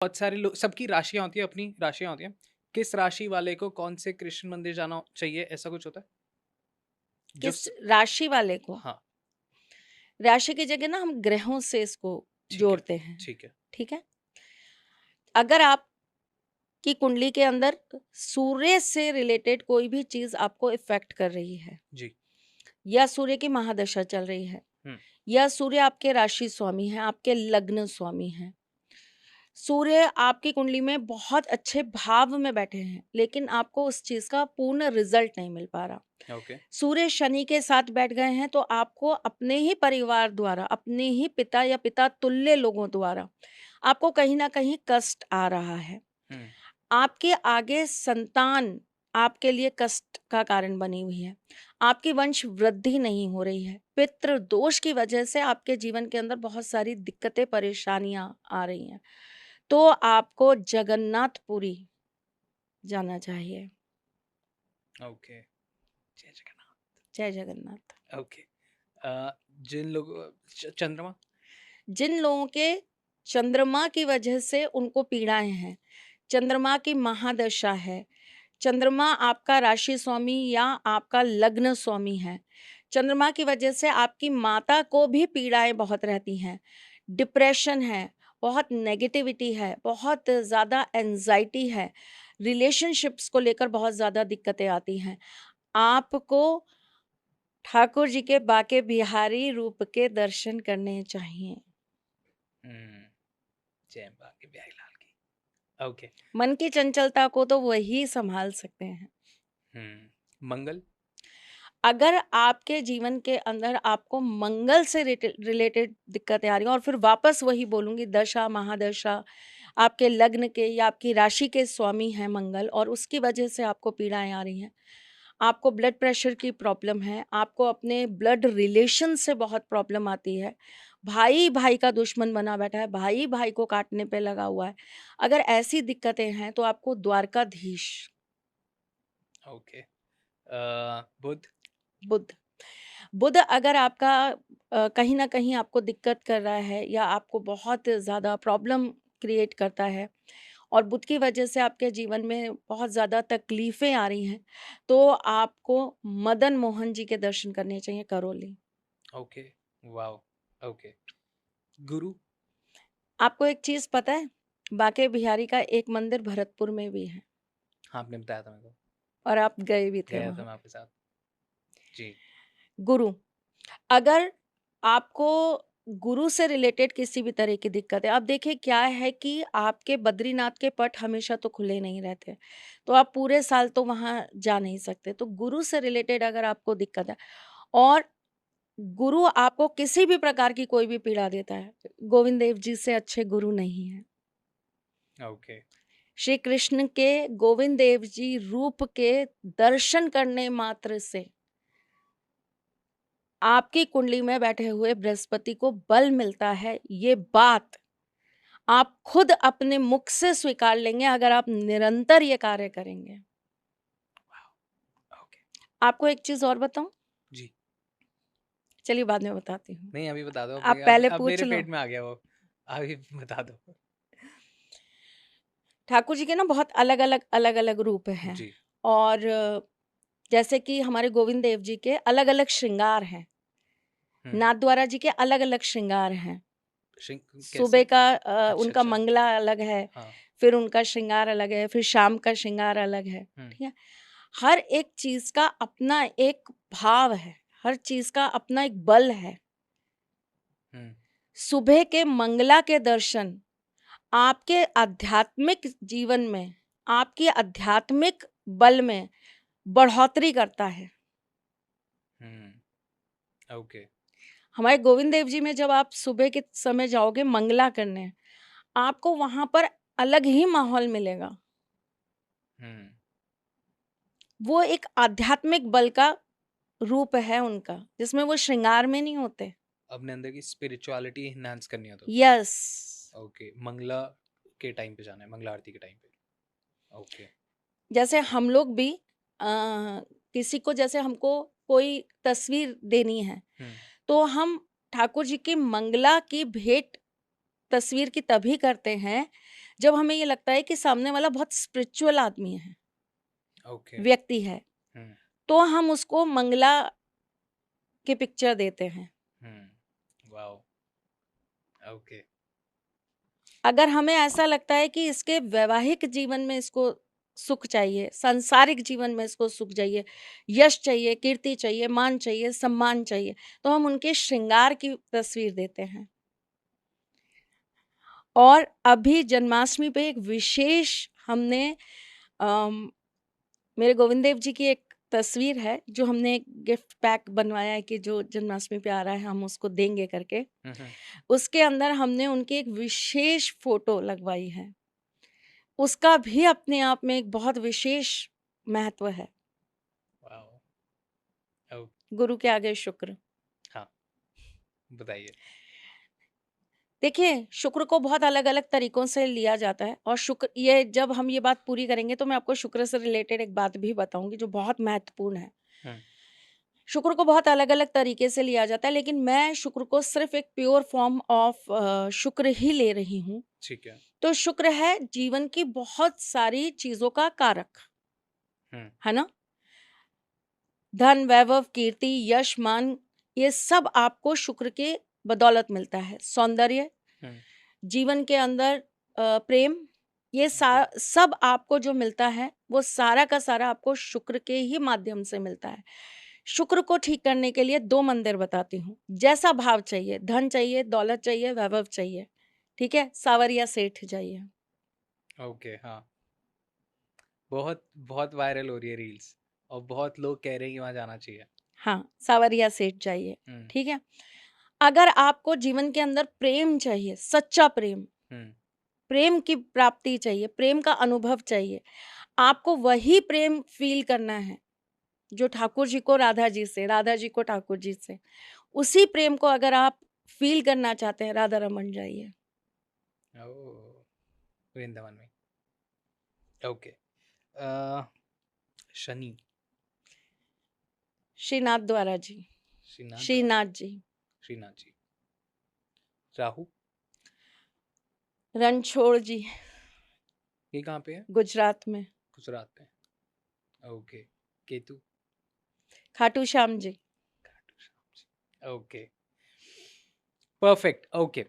बहुत सारे लोग, सबकी राशियाँ होती है, अपनी राशियाँ होती हैं। किस राशि वाले को कौन से कृष्ण मंदिर जाना चाहिए, ऐसा कुछ होता है? जो किस स राशि वाले को? हाँ, राशि की जगह ना हम ग्रहों से इसको ठीक है, जोड़ते हैं, ठीक है। ठीक है? अगर आपकी कुंडली के अंदर सूर्य से रिलेटेड कोई भी चीज़ आपको इफ़ेक्ट कर रही है, जी। या सूर्य की महादशा चल रही है, हुँ, या सूर्य आपके राशि स्वामी हैं, आपके लग्न स्वामी हैं, सूर्य आपकी कुंडली में बहुत अच्छे भाव में बैठे हैं, लेकिन आपको उस चीज़ का पूर्ण रिज़ल्ट नहीं मिल पा रहा। ओके। सूर्य शनि के साथ बैठ गए हैं, तो आपको अपने ही परिवार द्वारा, अपने ही पिता या पिता तुल्य लोगों द्वारा आपको कहीं न कहीं कष्ट आ रहा है। हुँ, आपके आगे संतान आपके लिए कष्ट का कारण बनी हुई है। आपकी वंश वृद्धि नहीं हो रही है। पितृ दोष की वजह से आपके जीवन के अंदर बहुत सारी दिक्कतें, परेशानियाँ आ रही हैं। तो आपको जगन्नाथपुरी जाना चाहिए। ओके। जय जगन्नाथ। जय जगन्नाथ। ओके। जिन लोगों चंद्रमा? जिन लोगों के चंद्रमा की वजह से उनको पीड़ाएँ हैं, चंद्रमा की महादशा है, चंद्रमा आपका राशि स्वामी या आपका लग्न स्वामी है, चंद्रमा की वजह से आपकी माता को भी पीड़ाएँ बहुत रहती हैं, डिप्रेशन है, बहुत नेगेटिविटी है, बहुत ज़्यादा एंग्ज़ायटी है, रिलेशनशिप्स को लेकर बहुत ज़्यादा दिक्कतें आती हैं। आपको ठाकुर जी के बाके बिहारी रूप के दर्शन करने चाहिए। हुँ, जय बांके बिहारी लाल की। ओके। मन की चंचलता को तो वही सँभाल सकते हैं। हुँ, मंगल? अगर आपके जीवन के अंदर आपको मंगल से रिलेटेड दिक्कतें आ रही हैं, और फिर वापस वही बोलूँगी, दशा, महादशा, आपके लग्न के या आपकी राशि के स्वामी हैं मंगल, और उसकी वजह से आपको पीड़ाएँ आ रही हैं। आपको ब्लड प्रेशर की प्रॉब्लम है, आपको अपने ब्लड रिलेशन से बहुत प्रॉब्लम आती है, भाई-भाई का दुश्मन बना बैठा है, भाई-भाई को काटने पे लगा हुआ है। अगर ऐसी दिक्कतें हैं तो आपको द्वारकाधीश, ओके। बुध? बुध, बुध अगर आपका कहीं न कहीं आपको दिक्कत कर रहा है या आपको बहुत ज़्यादा प्रॉब्लम क्रिएट करता है, और बुध की वजह से आपके जीवन में बहुत ज़्यादा तकलीफ़ें आ रही हैं, तो आपको मदन मोहन जी के दर्शन करने चाहिए, करौली। Okay, wow! ओके। गुरु? आपको एक चीज़ पता है? बांके बिहारी का एक मंदिर भरतपुर में भी है, हाँ, आपने बताया था मेरे को, और आप गए भी थे गया था वहाँ। मैं आपके साथ। जी। गुरु, अगर आपको गुरु से रिलेटेड किसी भी तरह की दिक्कत है, अब देखिए क्या है कि आपके बद्रीनाथ के पट हमेशा तो खुले नहीं रहते, तो आप पूरे साल तो वहाँ जा नहीं सकते। तो गुरु से रिलेटेड अगर आपको दिक्कत है, और गुरु आपको किसी भी प्रकार की कोई भी पीड़ा देता है, गोविंद देव जी से अच्छे गुरु नहीं हैं। ओके। श्री कृष्ण के गोविंद देव जी रूप के दर्शन करने मात्र से आपकी कुंडली में बैठे हुए बृहस्पति को बल मिलता है। ये बात आप खुद अपने मुख से स्वीकार लेंगे अगर आप निरंतर ये कार्य करेंगे। ओके। आपको एक चीज़ और बताऊँ? जी। चलिए बाद में बताती हूँ। नहीं, अभी बता दो, आप अब पहले अब पूछ मेरे लो। पेट में आ गया वो। अभी बता दो। ठाकुर जी के ना बहुत अलग-अलग रूप हैं, जी। और जैसे कि हमारे गोविंद देव जी के अलग-अलग श्रृंगार हैं। हुँ, नाथद्वारा जी के अलग-अलग श्रृंगार हैं। श्रिंक सुबह कैसे? का अच्छा, उनका अच्छा। मंगला अलग है, हाँ। फिर उनका श्रृंगार अलग है, फिर शाम का श्रृंगार अलग है, हुँ, ठीक है? हर एक चीज़ का अपना एक भाव है, हर चीज़ का अपना एक बल है। हुँ, सुबह के मंगला के दर्शन आपके आध्यात्मिक जीवन में, आपकी आध्यात्मिक बल में बढ़ोतरी करता है। हुँ, ओके। हमारे गोविंद देव जी में जब आप सुबह के समय जाओगे मंगला करने, आपको वहाँ पर अलग ही माहौल मिलेगा। हुँ, वो एक आध्यात्मिक बल का रूप है उनका, जिसमें वो श्रृंगार में नहीं होते। अपने अंदर की स्पिरिचुअलिटी एनहांस करनी हो तो। यस। ओके, मंगला के टाइम पे जाना है, मंगला आरती के टाइम पे। ओके। जैसे हम लोग भी किसी को, जैसे हमको कोई तस्वीर देनी है, हुँ, तो हम ठाकुर जी की मंगला की भेंट तस्वीर की तभी करते हैं जब हमें ये लगता है कि सामने वाला बहुत स्पिरिचुअल आदमी है, ओके। व्यक्ति है, हम्म। तो हम उसको मंगला की पिक्चर देते हैं। वाओ। ओके। अगर हमें ऐसा लगता है कि इसके वैवाहिक जीवन में इसको सुख चाहिए, सांसारिक जीवन में इसको सुख चाहिए, यश चाहिए, कीर्ति चाहिए, मान चाहिए, सम्मान चाहिए, तो हम उनके श्रृंगार की तस्वीर देते हैं। और अभी जन्माष्टमी पे एक विशेष हमने मेरे गोविंद देव जी की एक तस्वीर है जो हमने एक गिफ्ट पैक बनवाया है कि जो जन्माष्टमी पे आ रहा है हम उसको देंगे करके। उसके अंदर हमने उनकी एक विशेष फोटो लगवाई है। उसका भी अपने आप में एक बहुत विशेष महत्व है। वाओ। गुरु के आगे शुक्र। हाँ, बताइए। देखिए, शुक्र को बहुत अलग-अलग तरीकों से लिया जाता है और शुक्र ये जब हम ये बात पूरी करेंगे तो मैं आपको शुक्र से रिलेटेड एक बात भी बताऊँगी जो बहुत महत्वपूर्ण है। हम्म। शुक्र को बहुत अलग-अलग तरीके से लिया जाता है, लेकिन मैं शुक्र को सिर्फ़ एक प्योर फॉर्म ऑफ शुक्र ही ले रही हूँ। ठीक है। तो शुक्र है जीवन की बहुत सारी चीज़ों का कारक, है ना? धन, वैभव, कीर्ति, यश, मान, ये सब आपको शुक्र के बदौलत मिलता है। सौंदर्य, जीवन के अंदर प्रेम, ये सब आपको जो मिलता है वो सारा का सारा आपको शुक्र के ही माध्यम से मिलता है। शुक्र को ठीक करने के लिए 2 मंदिर बताती हूँ। जैसा भाव चाहिए, धन चाहिए, दौलत चाहिए, वैभव चाहिए, ठीक है? सावरिया सेठ जाइए। ओके। हाँ, बहुत बहुत वायरल हो रही है रील्स और बहुत लोग कह रहे हैं कि वहां जाना चाहिए। हाँ, सावरिया सेठ जाइए, ठीक है? अगर आपको जीवन के अंदर प्रेम चाहिए, सच्चा प्रेम, प्रेम की प्राप्ति चाहिए, प्रेम का अनुभव चाहिए, आपको वही प्रेम फ़ील करना है, जो ठाकुर जी को राधा जी से, राधा जी को ठाकुर जी से। उसी प्रेम को अगर आप फ़ील करना चाहते हैं, राधा रमन जाइए। ओह, वृंदावन में। ओके। शनि। श्रीनाथ द्वारा जी, श्रीनाथ द्वारा। श्रीनाथ जी। श्रीनाथ जी। राहु। रणछोड़ जी, ये कहाँ पे है? गुजरात में। गुजरात में। Okay. Ketu. Khatu Shyam ji. Okay, perfect. Okay.